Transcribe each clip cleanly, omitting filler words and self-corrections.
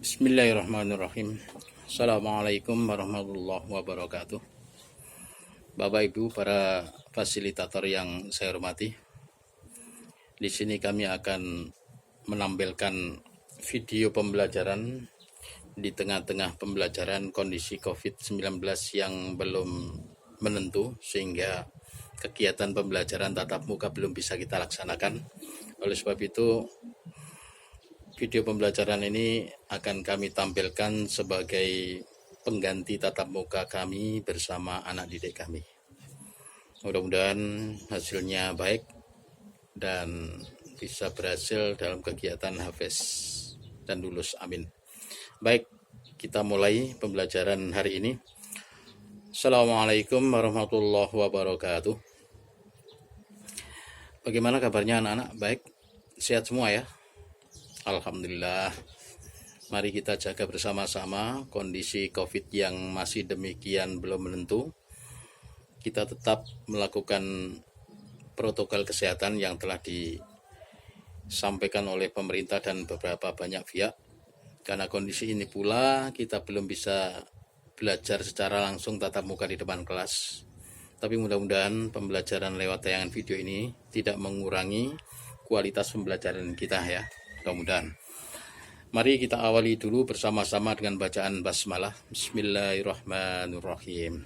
Bismillahirrahmanirrahim. Assalamualaikum warahmatullahi wabarakatuh. Bapak Ibu para fasilitator yang saya hormati. Di sini kami akan menampilkan video pembelajaran di tengah-tengah pembelajaran kondisi COVID-19 yang belum menentu, sehingga kegiatan pembelajaran tatap muka belum bisa kita laksanakan. Oleh sebab itu, video pembelajaran ini akan kami tampilkan sebagai pengganti tatap muka kami bersama anak didik kami. Mudah-mudahan hasilnya baik dan bisa berhasil dalam kegiatan Hafiz dan lulus. Amin. Baik, kita mulai pembelajaran hari ini. Assalamualaikum warahmatullahi wabarakatuh. Bagaimana kabarnya anak-anak? Baik, sehat semua ya? Alhamdulillah. Mari kita jaga bersama-sama kondisi COVID yang masih demikian belum menentu. Kita tetap melakukan protokol kesehatan yang telah disampaikan oleh pemerintah dan beberapa banyak pihak. Karena kondisi ini pula kita belum bisa belajar secara langsung tatap muka di depan kelas. Tapi mudah-mudahan pembelajaran lewat tayangan video ini tidak mengurangi kualitas pembelajaran kita ya. Mudah-mudahan. Mari kita awali dulu bersama-sama dengan bacaan basmalah. Bismillahirrahmanirrahim.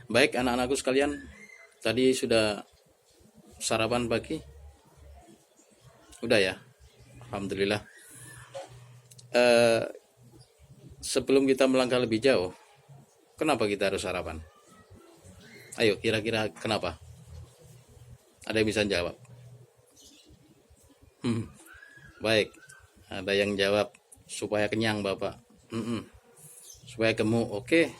Baik anak-anakku sekalian, tadi sudah sarapan pagi? Udah ya? Alhamdulillah. Sebelum kita melangkah lebih jauh, kenapa kita harus sarapan? Ayo, kira-kira kenapa? Ada yang bisa jawab? Baik, ada yang jawab supaya kenyang Bapak. Supaya gemuk, oke.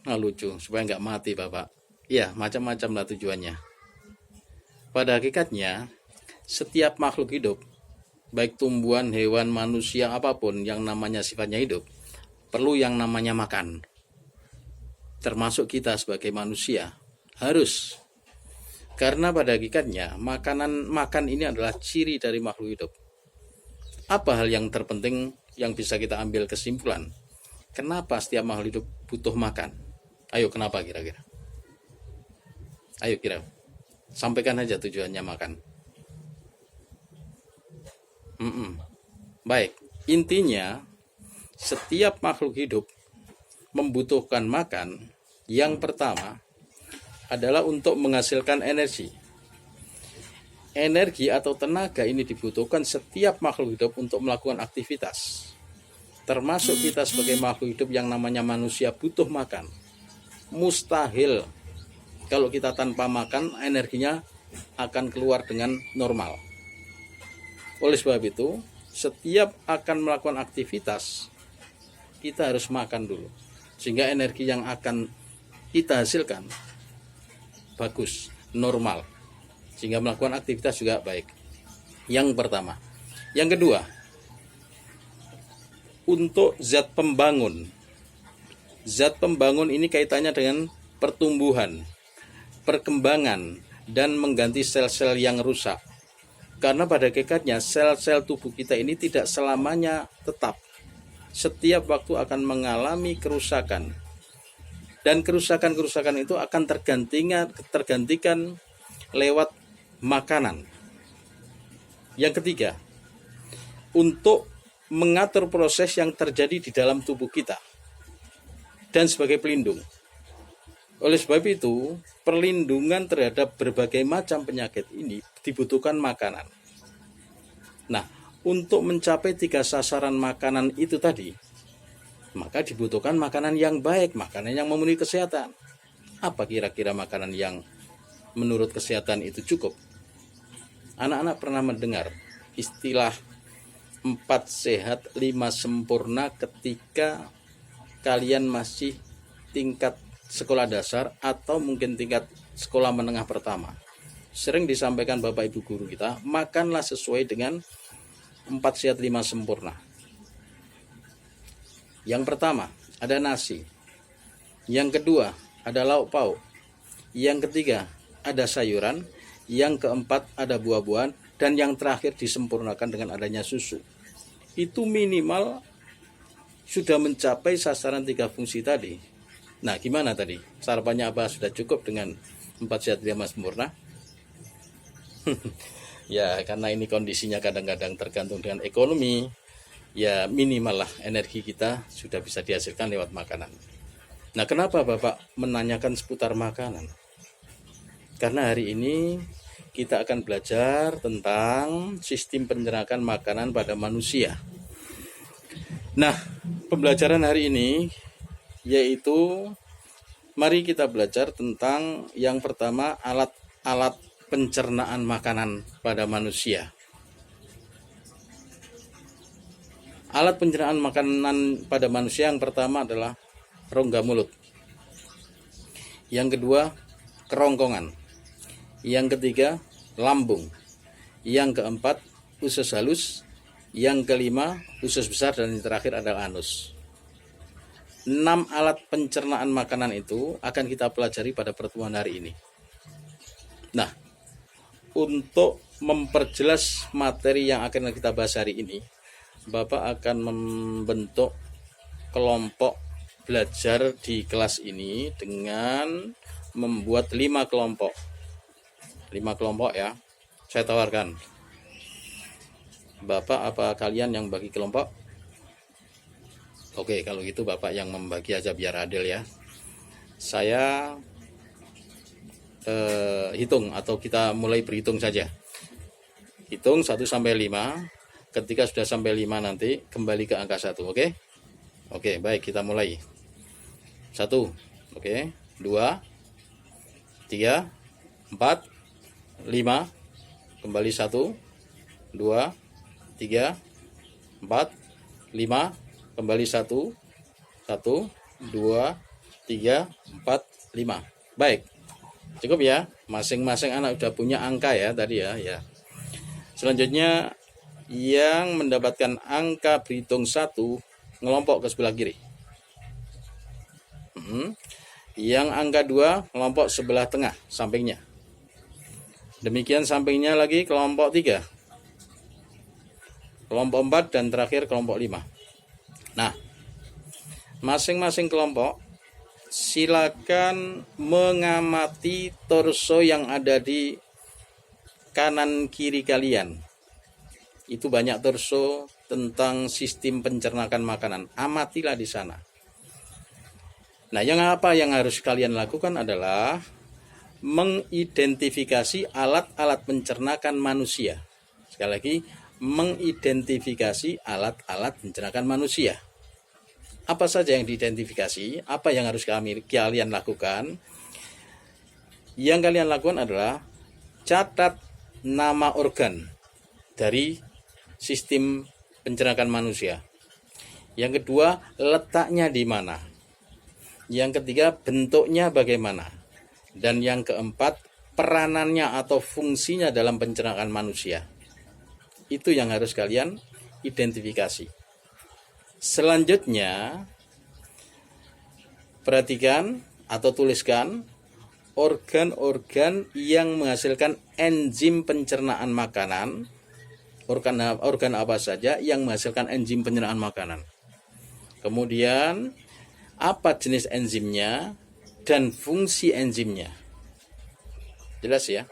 Nah, lucu, supaya nggak mati Bapak. Ya, macam-macam lah tujuannya. Pada hakikatnya, setiap makhluk hidup, baik tumbuhan, hewan, manusia, apapun yang namanya sifatnya hidup, perlu yang namanya makan. Termasuk kita sebagai manusia, harus. Karena pada hakikatnya makan ini adalah ciri dari makhluk hidup. Apa hal yang terpenting yang bisa kita ambil kesimpulan? Kenapa setiap makhluk hidup butuh makan? Ayo, kenapa kira-kira? Ayo kira, sampaikan aja tujuannya makan. Baik, intinya setiap makhluk hidup membutuhkan makan. Yang pertama adalah untuk menghasilkan energi. Energi atau tenaga ini dibutuhkan setiap makhluk hidup untuk melakukan aktivitas. Termasuk kita sebagai makhluk hidup yang namanya manusia butuh makan. Mustahil kalau kita tanpa makan energinya akan keluar dengan normal. Oleh sebab itu, setiap akan melakukan aktivitas kita harus makan dulu. Sehingga energi yang akan kita hasilkan bagus, normal, sehingga melakukan aktivitas juga baik. Yang pertama. Yang kedua, untuk zat pembangun. Zat pembangun ini kaitannya dengan pertumbuhan, perkembangan, dan mengganti sel-sel yang rusak. Karena pada hakikatnya sel-sel tubuh kita ini tidak selamanya tetap. Setiap waktu akan mengalami kerusakan. Dan kerusakan-kerusakan itu akan tergantikan lewat makanan. Yang ketiga, untuk mengatur proses yang terjadi di dalam tubuh kita dan sebagai pelindung. Oleh sebab itu, perlindungan terhadap berbagai macam penyakit ini dibutuhkan makanan. Nah, untuk mencapai 3 sasaran makanan itu tadi, maka dibutuhkan makanan yang baik, makanan yang memenuhi kesehatan. Apa kira-kira makanan yang menurut kesehatan itu cukup? Anak-anak pernah mendengar istilah 4 sehat 5 sempurna ketika kalian masih tingkat sekolah dasar atau mungkin tingkat sekolah menengah pertama. Sering disampaikan Bapak Ibu guru kita, makanlah sesuai dengan 4 sehat 5 sempurna. Yang pertama, ada nasi. Yang kedua, ada lauk pauk. Yang ketiga, ada sayuran. Yang keempat, ada buah-buahan. Dan yang terakhir disempurnakan dengan adanya susu. itu minimal sudah mencapai sasaran 3 fungsi tadi. Nah, gimana tadi? Sarapannya apa? Sudah cukup dengan 4 sehat 5 sempurna? Ya, karena ini kondisinya kadang-kadang tergantung dengan ekonomi, ya minimal lah energi kita sudah bisa dihasilkan lewat makanan. Nah, kenapa Bapak menanyakan seputar makanan? Karena hari ini kita akan belajar tentang sistem pencernaan makanan pada manusia. Nah, pembelajaran hari ini yaitu mari kita belajar tentang yang pertama, alat-alat pencernaan makanan pada manusia. Alat pencernaan makanan pada manusia yang pertama adalah rongga mulut. Yang kedua, kerongkongan. Yang ketiga, lambung. Yang keempat, usus halus. Yang kelima, usus besar, dan yang terakhir adalah anus. 6 alat pencernaan makanan itu akan kita pelajari pada pertemuan hari ini. Nah, untuk memperjelas materi yang akan kita bahas hari ini, Bapak akan membentuk kelompok belajar di kelas ini dengan membuat 5 kelompok. 5 kelompok ya, saya tawarkan. Bapak apa kalian yang bagi kelompok? Oke, kalau gitu Bapak yang membagi aja biar adil ya. Saya hitung atau kita mulai berhitung saja. Hitung 1 sampai 5. Ketika sudah sampai 5 nanti kembali ke angka 1, oke? Oke, baik, kita mulai. 1, oke, 2, 3, 4, 5, kembali 1, 2, 3, 4, 5, kembali 1, 1, 2, 3, 4, 5. Baik, cukup ya, masing-masing anak sudah punya angka ya tadi ya. Selanjutnya yang mendapatkan angka berhitung 1 ngelompok ke sebelah kiri. Yang angka 2 kelompok sebelah tengah sampingnya. Demikian sampingnya lagi kelompok 3, kelompok 4, dan terakhir kelompok 5. Nah, masing-masing kelompok silakan mengamati torso yang ada di kanan kiri kalian. Itu banyak torso tentang sistem pencernaan makanan. Amatilah di sana. Nah, yang harus kalian lakukan adalah mengidentifikasi alat-alat pencernaan manusia. Sekali lagi, mengidentifikasi alat-alat pencernaan manusia. Apa saja yang diidentifikasi? Apa yang harus kalian lakukan? Yang kalian lakukan adalah catat nama organ dari sistem pencernaan manusia. Yang kedua, letaknya di mana. Yang ketiga, bentuknya bagaimana. Dan yang keempat, peranannya atau fungsinya dalam pencernaan manusia. Itu yang harus kalian identifikasi. Selanjutnya, perhatikan atau tuliskan organ-organ yang menghasilkan enzim pencernaan makanan. Organ apa saja yang menghasilkan enzim pencernaan makanan. Kemudian, apa jenis enzimnya dan fungsi enzimnya. Jelas ya?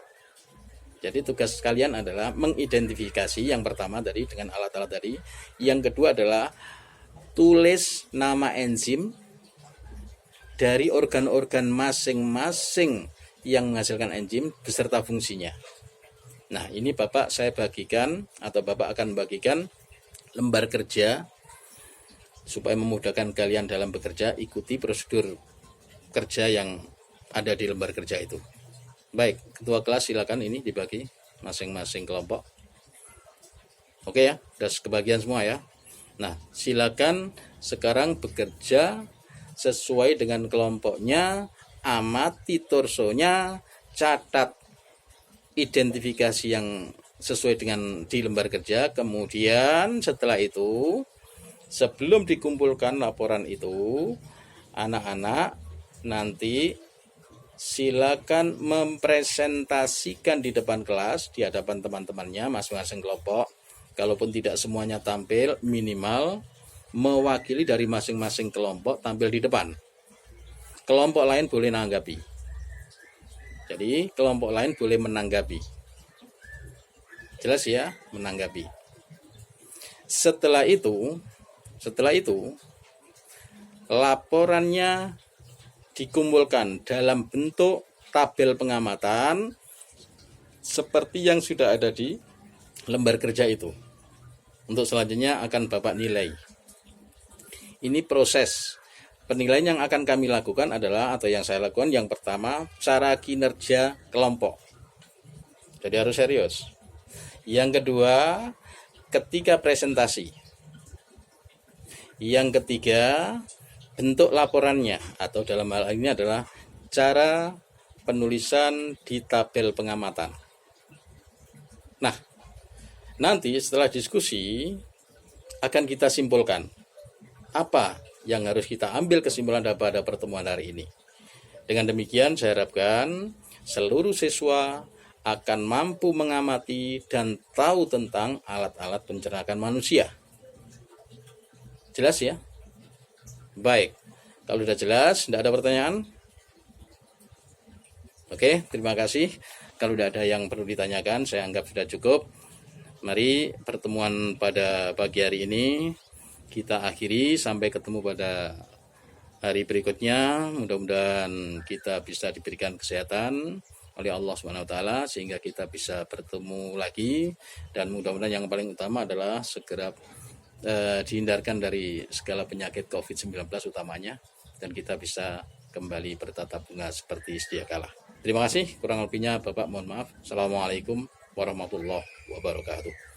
Jadi tugas kalian adalah mengidentifikasi yang pertama tadi dengan alat-alat tadi. Yang kedua adalah tulis nama enzim dari organ-organ masing-masing yang menghasilkan enzim beserta fungsinya. Nah, ini saya bagikan atau Bapak akan bagikan lembar kerja supaya memudahkan kalian dalam bekerja. Ikuti prosedur kerja yang ada di lembar kerja itu. Baik, ketua kelas silakan ini dibagi masing-masing kelompok. Oke ya, sudah kebagian semua ya. Nah, silakan sekarang bekerja sesuai dengan kelompoknya, amati torsonya, catat identifikasi yang sesuai dengan di lembar kerja. Kemudian setelah itu, sebelum dikumpulkan laporan itu, anak-anak nanti silakan mempresentasikan di depan kelas, di hadapan teman-temannya masing-masing kelompok, kalaupun tidak semuanya tampil, minimal mewakili dari masing-masing kelompok tampil di depan. Kelompok lain boleh menanggapi. Jadi kelompok lain boleh menanggapi. Jelas ya, menanggapi. Setelah itu laporannya dikumpulkan dalam bentuk tabel pengamatan seperti yang sudah ada di lembar kerja itu. Untuk selanjutnya akan Bapak nilai. Ini proses penilaian yang akan kami lakukan adalah, atau yang saya lakukan, yang pertama cara kinerja kelompok. Jadi harus serius. Yang kedua, ketika presentasi. Yang ketiga, bentuk laporannya, atau dalam hal ini adalah cara penulisan di tabel pengamatan. Nah, nanti setelah diskusi akan kita simpulkan apa yang harus kita ambil kesimpulan pada pertemuan hari ini. Dengan demikian saya harapkan seluruh siswa akan mampu mengamati dan tahu tentang alat-alat pencernaan manusia. Jelas ya? Baik, kalau sudah jelas, tidak ada pertanyaan? Oke, terima kasih. Kalau tidak ada yang perlu ditanyakan, saya anggap sudah cukup. Mari pertemuan pada pagi hari ini kita akhiri, sampai ketemu pada hari berikutnya. Mudah-mudahan kita bisa diberikan kesehatan oleh Allah SWT sehingga kita bisa bertemu lagi, dan mudah-mudahan yang paling utama adalah segera dihindarkan dari segala penyakit COVID-19 utamanya, dan kita bisa kembali bertatap bunga seperti sedia kala. Terima kasih, kurang lebihnya Bapak mohon maaf. Assalamualaikum warahmatullahi wabarakatuh.